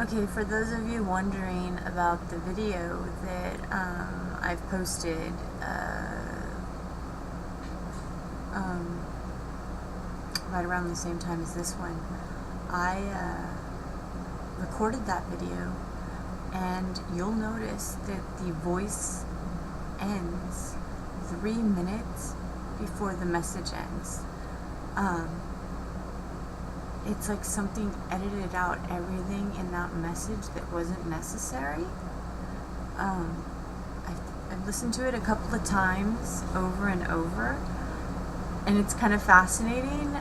Okay, for those of you wondering about the video that I've posted right around the same time as this one, I recorded that video, and you'll notice that the voice ends 3 minutes before the message ends. It's like something edited out everything in that message that wasn't necessary. I've listened to it a couple of times over and over, and it's kind of fascinating.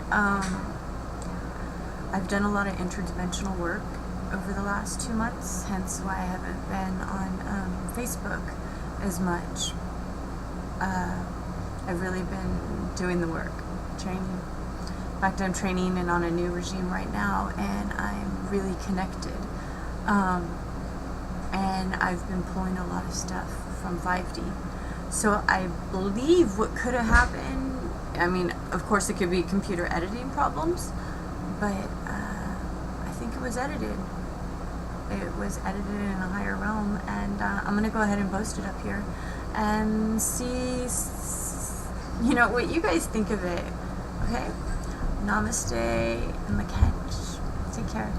I've done a lot of interdimensional work over the last 2 months, hence why I haven't been on Facebook as much. I've really been doing the work, training. In fact, I'm training and on a new regime right now, and I'm really connected. And I've been pulling a lot of stuff from 5D. So I believe what could have happened, I mean, of course it could be computer editing problems, but I think it was edited. It was edited in a higher realm, and I'm going to go ahead and post it up here and see, what you guys think of it, okay? Namaste and the catch. Take care.